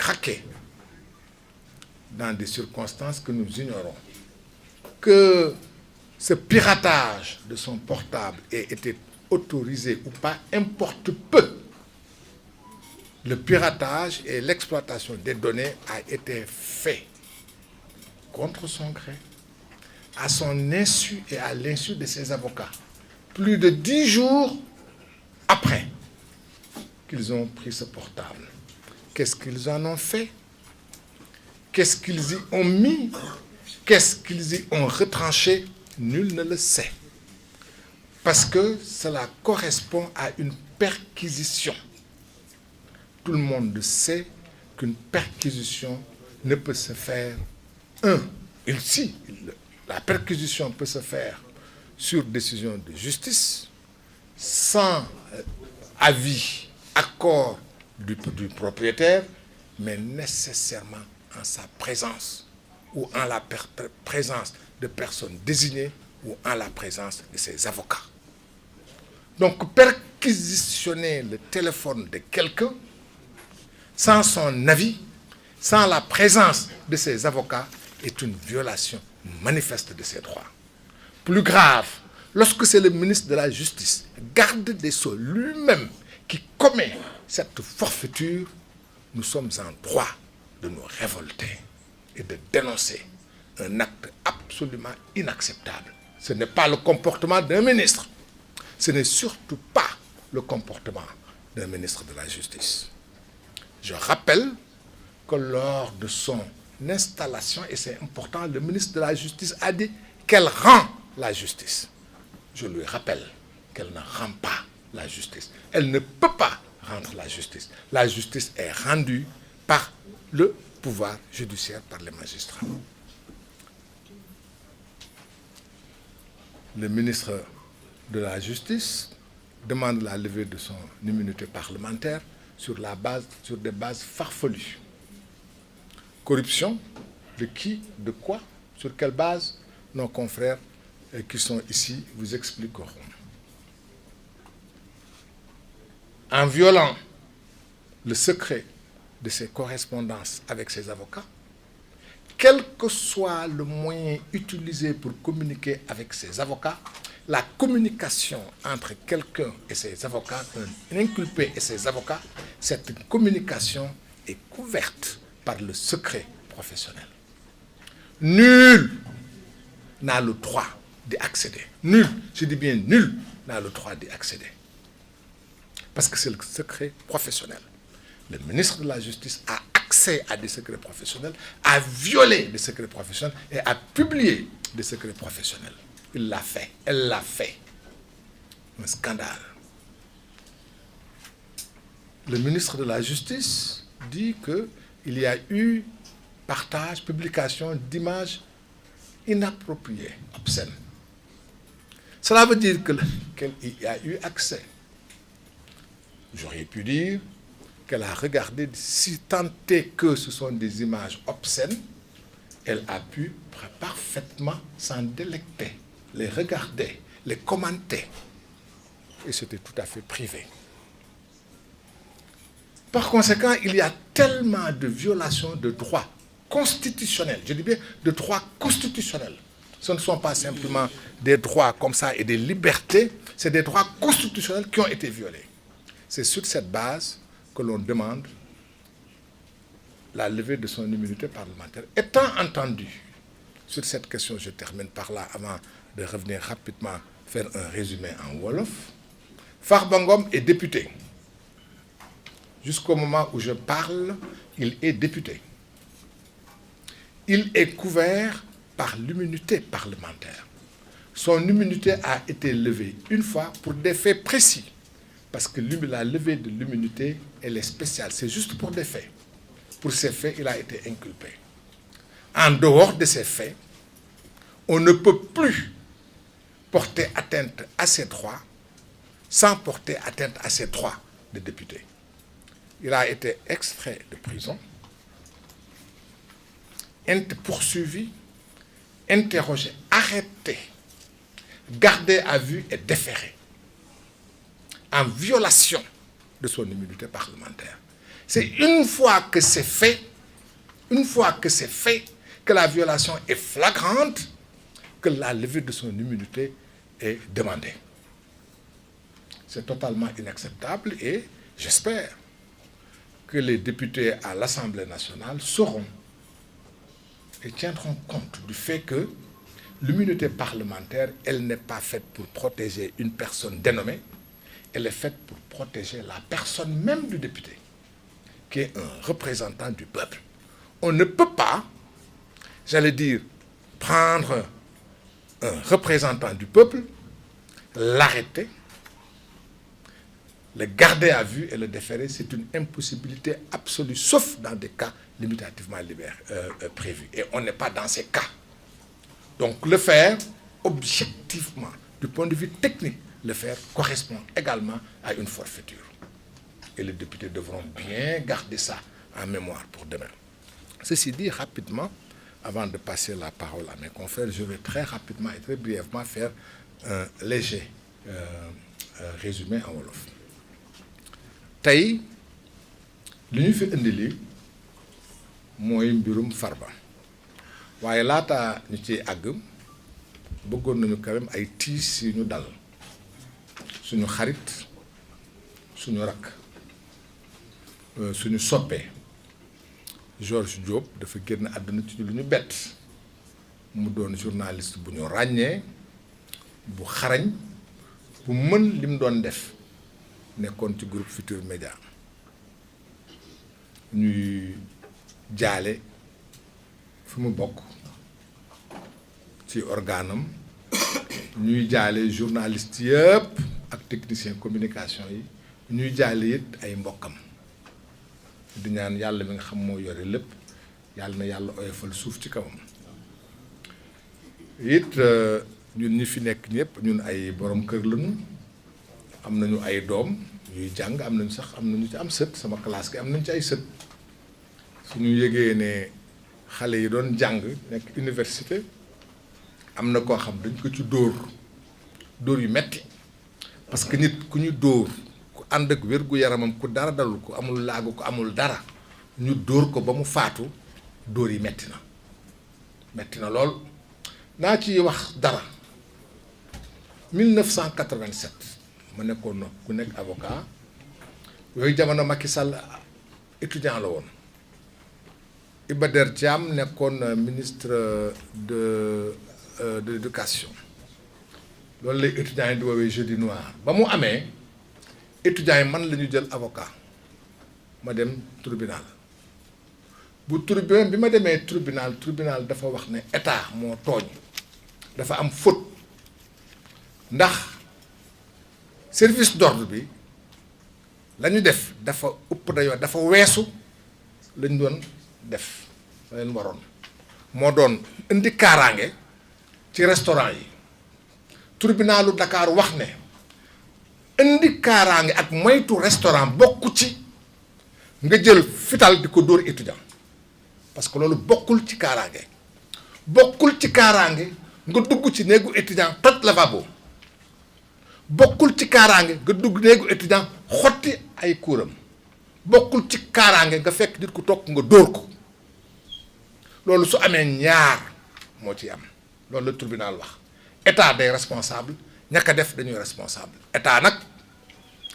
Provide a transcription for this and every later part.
traqué dans des circonstances que nous ignorons, que ce piratage de son portable ait été autorisé ou pas, importe peu. Le piratage et l'exploitation des données a été fait contre son gré, à son insu et à l'insu de ses avocats, plus de 10 jours après qu'ils ont pris ce portable. Qu'est-ce qu'ils en ont fait? Qu'est-ce qu'ils y ont mis? Qu'est-ce qu'ils y ont retranché? Nul ne le sait. Parce que cela correspond à une perquisition. Tout le monde sait qu'une perquisition ne peut se faire. La perquisition peut se faire sur décision de justice, sans avis, accord du propriétaire, mais nécessairement en sa présence, ou en la présence de personnes désignées, ou en la présence de ses avocats. Donc, perquisitionner le téléphone de quelqu'un, sans son avis, sans la présence de ses avocats, est une violation manifeste de ses droits. Plus grave, lorsque c'est le ministre de la Justice, garde des Sceaux lui-même, qui commet cette forfaiture, nous sommes en droit de nous révolter et de dénoncer un acte absolument inacceptable. Ce n'est pas le comportement d'un ministre. Ce n'est surtout pas le comportement d'un ministre de la Justice. Je rappelle que lors de son installation, et c'est important, le ministre de la Justice a dit qu'elle rend la justice. Je lui rappelle qu'elle ne rend pas la justice. Elle ne peut pas rendre la justice. La justice est rendue par le pouvoir judiciaire, par les magistrats. Le ministre de la Justice demande la levée de son immunité parlementaire sur des bases farfelues. Corruption, de qui, de quoi, sur quelle base? Nos confrères qui sont ici vous expliqueront. En violant le secret de ses correspondances avec ses avocats, quel que soit le moyen utilisé pour communiquer avec ses avocats, la communication entre quelqu'un et ses avocats, un inculpé et ses avocats, cette communication est couverte par le secret professionnel. Nul n'a le droit d'y accéder. Nul, je dis bien nul, n'a le droit d'y accéder. Parce que c'est le secret professionnel. Le ministre de la Justice a accès à des secrets professionnels, a violé des secrets professionnels et a publié des secrets professionnels. Il l'a fait, elle l'a fait. Un scandale. Le ministre de la Justice dit qu'il y a eu partage, publication d'images inappropriées, obscènes. Cela veut dire qu'il y a eu accès. J'aurais pu dire qu'elle a regardé, si tant est que ce sont des images obscènes, elle a pu parfaitement s'en délecter, les regarder, les commenter. Et c'était tout à fait privé. Par conséquent, il y a tellement de violations de droits constitutionnels, je dis bien de droits constitutionnels. Ce ne sont pas simplement des droits comme ça et des libertés, c'est des droits constitutionnels qui ont été violés. C'est sur cette base que l'on demande la levée de son immunité parlementaire. Étant entendu, sur cette question, je termine par là avant de revenir rapidement faire un résumé en Wolof. Farba Ngom est député. Jusqu'au moment où je parle, il est député. Il est couvert par l'immunité parlementaire. Son immunité a été levée une fois pour des faits précis. Parce que la levée de l'immunité, elle est spéciale. C'est juste pour des faits. Pour ces faits, il a été inculpé. En dehors de ces faits, on ne peut plus porter atteinte à ses droits sans porter atteinte à ses droits de député. Il a été extrait de prison, poursuivi, interrogé, arrêté, gardé à vue et déféré, en violation de son immunité parlementaire. C'est une fois que c'est fait, que la violation est flagrante, que la levée de son immunité est demandée. C'est totalement inacceptable et j'espère que les députés à l'Assemblée nationale sauront et tiendront compte du fait que l'immunité parlementaire, elle n'est pas faite pour protéger une personne dénommée, elle est faite pour protéger la personne même du député, qui est un représentant du peuple. On ne peut pas, j'allais dire, prendre un représentant du peuple, l'arrêter, le garder à vue et le déférer. C'est une impossibilité absolue, sauf dans des cas limitativement prévus. Et on n'est pas dans ces cas. Donc le faire, objectivement, du point de vue technique, le faire correspond également à une forfaiture. Et les députés devront bien garder ça en mémoire pour demain. Ceci dit, rapidement, avant de passer la parole à mes confrères, je vais très rapidement et très brièvement faire un léger résumé en wolof. Tey li ñu fi indi lii mooy mbirum Farba waaye laata ñu ciy àgg bëggoon nañu quand même ay tiis yu ñu dal suñu xarit suñu rakk suñu soppee Georges Diop dafa génn àdduna ci lu ñu bett mu doon journaliste bu ñu ràññee bu xarañ bu mën li mu doon def nekkoon ci groupe Futurs Médias ñuy jaale fi mu bokk ci organam ñuy jaale journaliste yëpp ak technicien communication yi ñuy jaale it ay mbokkam di ñaan yàlla mi nga xam moo yore lépp yàlla na yàlla oyofal suuf ci kawam it ñun ñi fi nekk ñëpp ñun ay borom kër lañu am nañu ay doom yuy jàng am nañu ci am sët sama classe gi am nañu ci ay sët suñu yëgee ne xale yi doon jàng nekk université am na koo xam dañ ko ci dóor yu metti parce que nit ku ñu dóor ku ànd ak wér gu yaramam ku dara dalul ku amul laagu ku amul dara ñu dóor ko ba mu faatu dóor yi metti na lool naa ci wax dara 1987 ma nekkoon ku nekk avocat yooyu jamono Macky Sall étudiant la woon Iba Der Thiam nekkoon ministre de l'éducation loolu lay étudiants yi di woowee jeudi noir ba mu amee étudiants yi man la ñu jël avocat ma dem tribunal bi ma demee tribunal dafa wax ne état moo tooñ dafa am faute ndax service d'ordre bi la ñu def dafa ëpp dayoo dafa weesu lañ doon def la leen waroon moo doon indi kaaraange ci restaurant yi tribunalu Dakar wax ne indi kaaraange ak moytu restaurant bokku ci nga jël fital di ko dóor étudiant parce que loolu bokkul ci kaaraange nga dugg ci néegu étudiant toj lavabo bokkul ci kaaraange nga dugg néegu étudiant xotti ay kuuram bokkul ci kaaraange nga fekk nit ku toog nga dóor ko loolu su amee ñaar moo ci am loolu la tribunal wax état day responsable ñaka def dañuy responsable état nag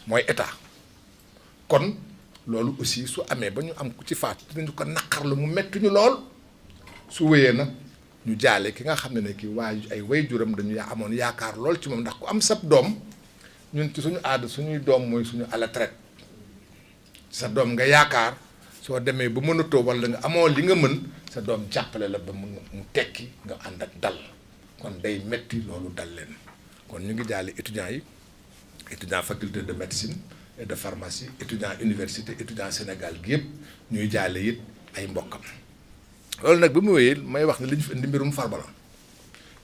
mooy état kon loolu aussi su amee ba ñu am ku ci faatu dinañu ko naqarlu mu metti ñu lool su wéyee nag ñu jaale ki nga xam ne kii ay waajuram dañu amoon yaakaar lool ci moom ndax ku am sab doom ñun ci suñu aada suñuy doom mooy suñu à la traite sa doom nga yaakaar soo demee ba mënatoo walla nga amoo li nga mën sa doom jàppale la ba mu tekki nga ànd ak dal kon day metti loolu dal leen kon ñu ngi jaale étudiants yi étudiants faculté de médecine et de pharmacie étudiants université étudiants Sénégal gi yëpp ñuy jaale it ay mbokkam loolu nag bi mu wéyee may wax ne li ñu fi indi mbirum Farba la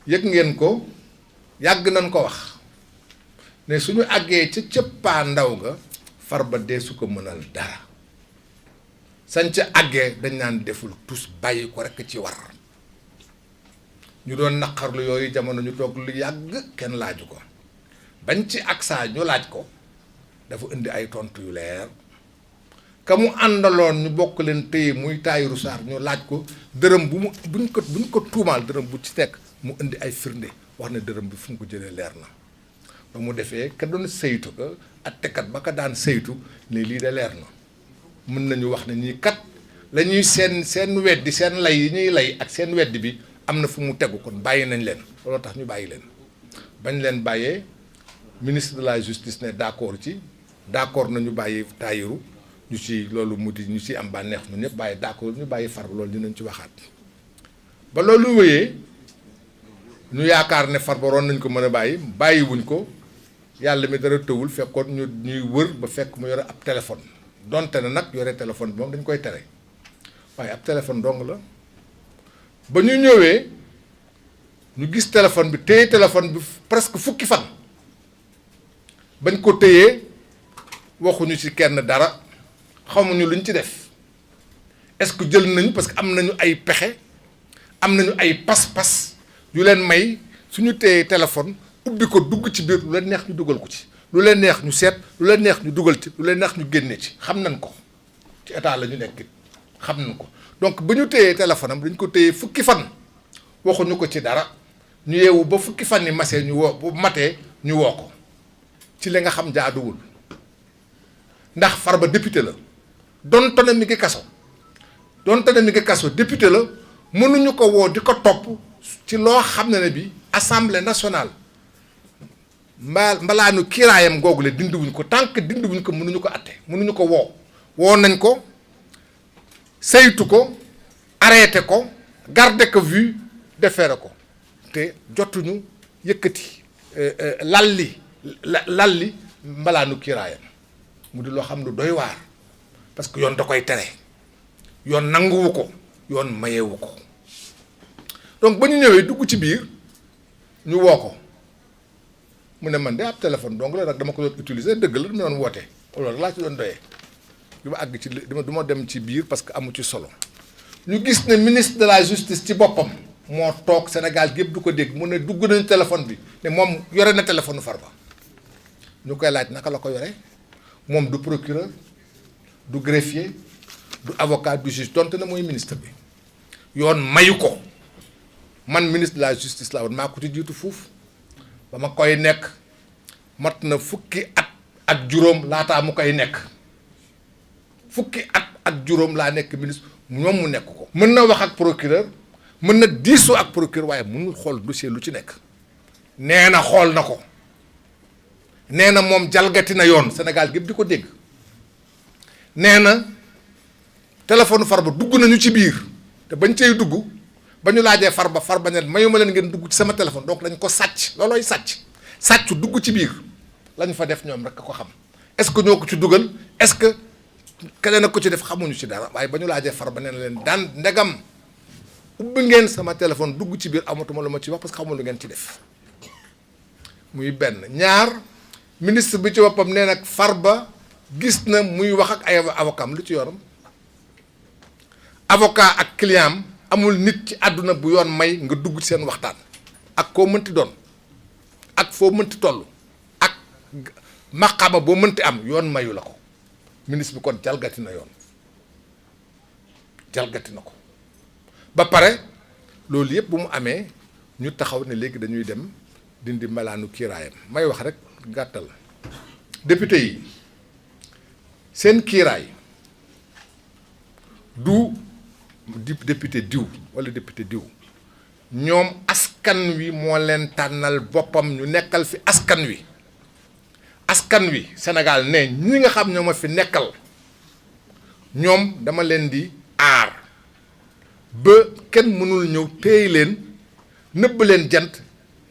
yëg ngeen ko yàgg nañ ko wax ne suñu àggee ca cëppaa ndaw ga Farba dee su ko mënal dara sañ ca àggee dañ naan deful tus bàyyi ko rekk ci war ñu doon naqarlu yooyu jamono ñu toog lu yàgg kenn laaju ko bañ ci ak saa ñu laaj ko dafa indi ay tontu yu leer ka mu àndaloon ñu bokk leen téye muy Tahirou Sarr ñu laaj ko dërëm buñ ko tuumaal dërëm bu ci nekk mu indi ay firnde wax ne dërëm bi fu mu ko jëlee leer na ba mu defee ka doon saytu ko attekat ba ka daan saytu ne lii de leer na mën nañu wax ne ñii kat la ñuy seen weddi seen lay yi ñuy lay ak seen weddi bi am na fu mu tegu kon bàyyi nañ leen looloo tax ñu bàyyi leen bañ leen bàyyee ministre de la justice ne d'accord nañu bàyyi Tahirou ñu ci loolu mu di ñu ci am bànneex ñu ñëpp bàyyi d'accord ñu bàyyi Farba loolu dinañ ci waxaat ba loolu wéyee ñu yaakaar ne Farba waroon nañ ko mën a bàyyiwuñ ko yàlla mi dara tëwul fekkoon ñuy wër ba fekk mu yore ab téléphone donte na nag yore téléphone bi moom dañ koy tere waaye ab téléphone dong la ba ñu ñëwee ñu gis téléphone bi téye téléphone bi presque fukki fan bañ ko téyee waxuñu ci kenn dara xamuñu luñ ci def est-ce que jël nañu parce que am nañu ay pexe am nañu ay pas-pas yu leen may suñu téyee téléphone ubbi ko dugg ci biir lu leen neex ñu dugal ko ci lu leen neex ñu seet lu leen neex ñu dugal ci lu leen neex ñu génne ci xam nañ ko ci état la ñu nekk xam nañ ko donc ba ñu téyee téléphone am dañ ko téyee fukki fan waxuñu ko ci dara ñu yeewu ba fukki fan yi masee ñu woo bu matee ñu woo ko ci li nga xam jaaduwul ndax Farba député la donte na mi ngi kaso député la mënuñu ko woo di ko topp ci loo xam ne bi assemblée nationale mbalaanu kiiraayam googu la dindiwuñ ko tant que dindiwuñ ko mënuñu ko atte mënuñu ko woo nañ ko saytu ko arrêté ko garder ko vue defeere ko te jotuñu yëkkati lalli mbalaanu kiiraayam mu di loo xam ne doy waar parce que yoon da koy tere yoon nanguwu ko yoon mayewu ko donc ba ñu ñëwee dugg ci biir ñu woo ko mu ne man de ab téléphone donc la nag dama ko doon utiliser dëgg la dama doon woote loolu laa ci doon doyee du ma àgg ci du ma dem ci biir parce que amu ci solo ñu gis ne ministre de la justice ci boppam moo toog Sénégal gépp du ko dégg mu ne dugg nañu téléphone bi ne moom yore na téléphone Farba ñu koy laaj naka la ko yore moom du procureur du greffier du avocat du juge donte na mooy ministre bi yoon mayu ko man ministre de la justice laa woon maa ko ci jiitu fuuf ba ma koy nekk mat na fukki at ak juróom laataa mu koy nekk fukki at ak juróom laa nekk ministre ñoom mu nekk ko. mën na wax ak procureur mën na diisoo ak procureur waaye mënul xool dossier lu ci nekk nee na xool na ko nee na moom jalgati na yoon Sénégal gépp di ko dégg nee na téléphone Farba dugg nañu ci biir te bañ cay dugg ba ñu laajee Farba ne mayuma leen ngeen dugg ci sama téléphone donc dañ ko sàcc loolooy sàcc dugg ci biir lañ fa def ñoom rek ko xam est-ce que ñoo ko ci dugal est-ce que keneen ko ci def xamuñu ci dara waaye ba ñu laajee Farba nee na leen daan ndegam ubbi ngeen sama téléphone dugg ci biir amatuma lu ma ci wax parce que xamul lu ngeen ci def muy benn ñaar ministre bi ci boppam nee nag Farba gis na muy wax ak ay avocat am lu ci yoram avocat ak client am amul nit ci àdduna bu yoon may nga dugg ci seen waxtaan ak koo mënti doon ak foo mënti toll ak maqaama boo mënti am yoon mayu la ko ministre bi kon jalgati na yoon jalgati na ko ba pare loolu yëpp bu mu amee ñu taxaw ne léegi dañuy dem dindi malaanu kiiraayam may wax rek gàttal député yi seen kiiraay du député diw wala député diw ñoom askan wi moo leen tànnal boppam ñu nekkal fi askan wi Sénégal ne ñi nga xam ñoo ma fi nekkal ñoom dama leen di aar ba kenn mënul ñëw téye leen nëbb leen jant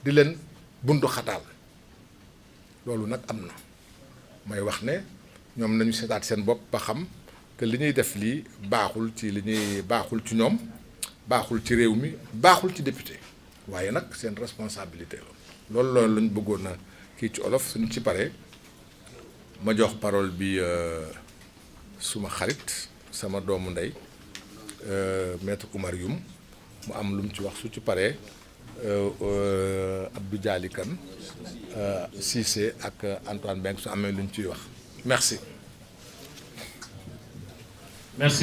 di leen bundu xataal loolu nag am na may wax ne ñoom nañu seetaat seen bopp ba xam que li ñuy def lii baaxul ci ñoom baaxul ci réew mi baaxul ci député waaye nag seen responsabilité la loolu lañ bëggoon a kii ci olof suñu ci paree ma jox parole bi suma xarit sama doomu ndey maître Oumar Youm mu am lu mu ci wax su ci paree Abdou Dialy Kane Cissé ak Antoine Mbengue su amee lu ñu ciy wax merci. Merci.